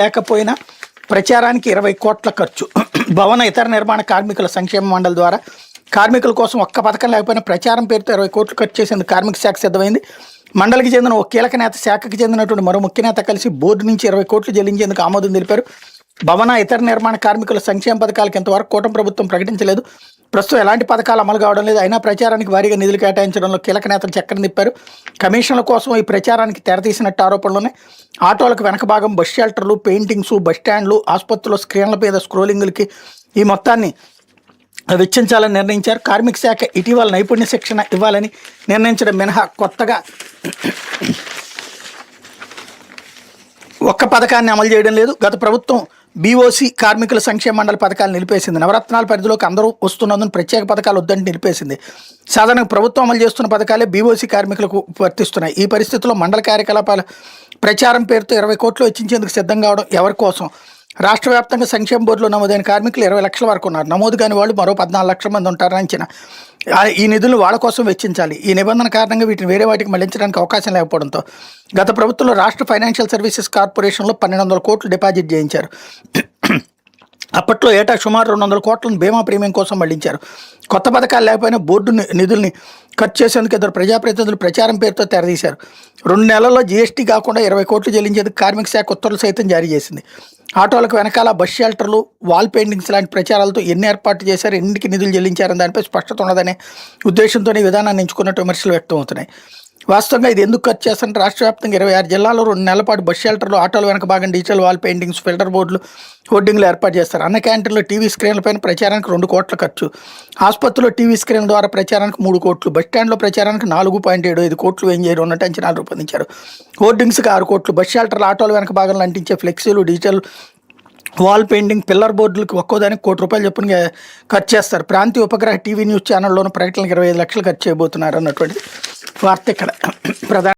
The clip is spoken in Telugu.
లేకపోయినా ప్రచారానికి 20 కోట్ల ఖర్చు. భవన ఇతర నిర్మాణ కార్మికుల సంక్షేమ మండలి ద్వారా కార్మికుల కోసం ఒక్క పథకం లేకపోయినా ప్రచారం పేరుతో 20 కోట్లు ఖర్చు చేసేందుకు కార్మిక శాఖ సిద్ధమైంది. మండలికి చెందిన ఒక కీలక నేత, శాఖకి చెందినటువంటి మరో ముఖ్య నేత కలిసి బోర్డు నుంచి 20 కోట్లు చెల్లించేందుకు ఆమోదం తెలిపారు. భవన ఇతర నిర్మాణ కార్మికుల సంక్షేమ పథకాలకు ఇంతవరకు కూటమి ప్రభుత్వం ప్రకటించలేదు. ప్రస్తుతం ఎలాంటి పథకాలు అమలు కావడం లేదు. అయినా ప్రచారానికి భారీగా నిధులు కేటాయించడంలో కీలక నేతలు చక్రం తిప్పారు. కమిషన్ల కోసం ఈ ప్రచారానికి తెరతీసినట్టు ఆరోపణలున్నాయి. ఆటోలకు వెనక భాగం, బస్ షెల్టర్లు, పెయింటింగ్స్, బస్ స్టాండ్లు, ఆసుపత్రుల స్క్రీన్ల మీద స్క్రోలింగులకి ఈ మొత్తాన్ని వెచ్చించాలని నిర్ణయించారు. కార్మిక శాఖ ఇటీవల నైపుణ్య శిక్షణ ఇవ్వాలని నిర్ణయించడం మినహా కొత్తగా ఒక్క పథకాన్ని అమలు చేయడం లేదు. గత ప్రభుత్వం బీఓసీ కార్మికుల సంక్షేమ మండలి పథకాలు నిలిపేసింది. నవరత్నాల పరిధిలోకి అందరూ వస్తున్నందున ప్రత్యేక పథకాలు వద్దని నిలిపేసింది. సాధారణంగా ప్రభుత్వం అమలు చేస్తున్న పథకాలే బీఓసీ కార్మికులకు వర్తిస్తున్నాయి. ఈ పరిస్థితుల్లో మండల కార్యకలాపాల ప్రచారం పేరుతో 20 కోట్లు వెచ్చించేందుకు సిద్ధం కావడం ఎవరి కోసం? రాష్ట్ర వ్యాప్తంగా సంక్షేమ బోర్డులో నమోదైన కార్మికులు 20 లక్షల వరకు ఉన్నారు. నమోదు కాని వాళ్ళు మరో 14 లక్షల మంది ఉంటారని అంచనా. ఈ నిధులు వాళ్ళ కోసం వెచ్చించాలి. ఈ నిబంధన కారణంగా వీటిని వేరే వాటికి మళ్లించడానికి అవకాశం లేకపోవడంతో గత ప్రభుత్వంలో రాష్ట్ర ఫైనాన్షియల్ సర్వీసెస్ కార్పొరేషన్లో 1200 కోట్లు డిపాజిట్ చేయించారు. అప్పట్లో ఏటా సుమారు 200 కోట్లను బీమా ప్రీమియం కోసం మళ్లించారు. కొత్త పథకాలు లేకపోయినా బోర్డు నిధుల్ని ఖర్చు చేసేందుకు ఇద్దరు ప్రజాప్రతినిధులు ప్రచారం పేరుతో తెరదీశారు. 2 నెలల్లో జీఎస్టీ కాకుండా 20 కోట్లు చెల్లించేందుకు కార్మిక శాఖ ఉత్తర్వులు సైతం జారీ చేసింది. ఆటోలకు వెనకాల బస్ షెల్టర్లు, వాల్ పెయింటింగ్స్ లాంటి ప్రచారాలతో ఎన్ని ఏర్పాటు చేశారు, ఎన్నింటికి నిధులు చెల్లించారని దానిపై స్పష్టత ఉన్నదనే ఉద్దేశంతోనే ఈ విధానాన్ని ఎంచుకున్నట్టు విమర్శలు వ్యక్తం అవుతున్నాయి. వాస్తవంగా ఇది ఎందుకు ఖర్చు చేస్తారంటే రాష్ట్ర వ్యాప్తంగా 26 జిల్లాల్లో 2 నెలల పాటు బస్ షెల్టర్లు, ఆటోల వెనక భాగం డిజిటల్ వాల్ పెయింటింగ్స్, ఫిల్టర్ బోర్డులు, హోర్డింగ్లు ఏర్పాటు చేస్తారు. అన్న క్యాంటీన్లో టీవీ స్క్రీన్లపైన ప్రచారానికి 2 కోట్ల ఖర్చు, ఆసుపత్రిలో టీవీ స్క్రీన్ ద్వారా ప్రచారానికి 3 కోట్లు, బస్ స్టాండ్లో ప్రచారానికి 4.75 కోట్లు వ్యయం ఉన్నట్టు అంచనాలు రూపొందించారు. హోర్డింగ్స్కి 6 కోట్లు, బస్ షెల్టర్లు, ఆటోల వెనక భాగంలో అంటించే ఫ్లెక్సీలు, డిజిటల్ వాల్ పెయింటింగ్, పిల్లర్ బోర్డులకు ఒక్కోదానికి ₹1 కోటి చొప్పున ఖర్చు చేస్తారు. ప్రాంతీయ ఉపగ్రహ టీవీ న్యూస్ ఛానల్లోని ప్రకటనలకు 25 లక్షలు ఖర్చు చేయబోతున్నారు అన్నటువంటిది వార్త ఇక్కడ ప్రధాన.